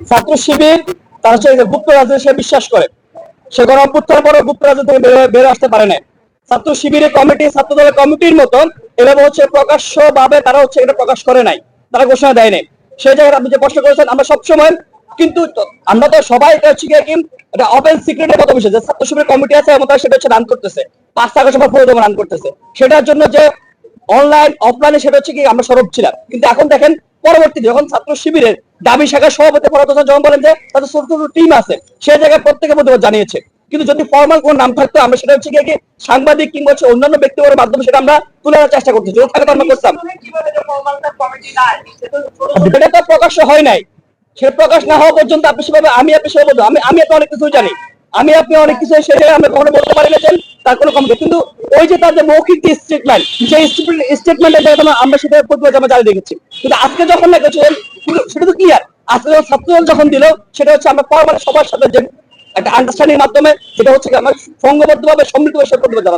ছাত্র শিবির তারা হচ্ছে গুপ্ত রাজনীতি সে বিশ্বাস করে, সে গণ অভ্যুত্থানের পরে গুপ্ত রাজনীতি থেকে বের আসতে পারে না। ছাত্র শিবিরের কমিটি, ছাত্র দলের কমিটির মতন এভাবে হচ্ছে প্রকাশ্য ভাবে তারা হচ্ছে এটা প্রকাশ করে নাই, তারা ঘোষণা দেয় নাই। সেই জায়গায় আপনি যে প্রশ্ন করেছেন, আমরা সবসময় কিন্তু আমরা তো সবাই এটা হচ্ছে কি এটা ওপেন সিক্রেটের কথা বলছে যে ছাত্র শিবিরের কমিটি আছে এবং তারা সেটা হচ্ছে রান করতেছে, 5 আগস্ট পুরো রান করতেছে। সেটার জন্য যে অনলাইন অফলাইনে সেটা হচ্ছে কি আমরা সরব ছিলাম। কিন্তু এখন দেখেন পরবর্তী যখন ছাত্র শিবিরের দাবি শাখার সভাপতি ফরহাদ হোসেন যখন বলেন যে তাদের ছোট ছোট টিম আছে, সেই জায়গায় প্রত্যেকে প্রতিবাদ জানিয়েছে। কিন্তু যদি ফর্মাল কোন নাম থাকতো আমরা সেটা হচ্ছে কি সাংবাদিক কিংবা অন্যান্য ব্যক্তিগতের মাধ্যমে সেটা আমরা তুলে আনার চেষ্টা করতেছি, যদি থাকে তো আমরা করতাম। এটা তো প্রকাশ্য হয় নাই, সেটা প্রকাশ না হওয়া পর্যন্ত আপনি সেভাবে আমি আপনি সেভাবে আমি আপনি অনেক কিছু জানি, আমি আপনি অনেক কিছু সেটা আমরা কখনো বলতে পারি না তার কোনো কম। কিন্তু ওই যে তাদের মৌখিক স্টেটমেন্ট, সেই স্টেটমেন্টের জায়গায় আমরা সেটা প্রতিবাদ আমরা জারি রেখেছি। কিন্তু আজকে যখন না গেছে সেটা তো ক্লিয়ার, আজকে ছাত্রদল যখন দিল সেটা হচ্ছে আমরা ফরমাল সবার সাথে যে একটা আন্ডারস্ট্যান্ডিং মাধ্যমে, সেটা হচ্ছে আমরা সংঘবদ্ধভাবে সমৃদ্ধ প্রতিবাদ জানাচ্ছি।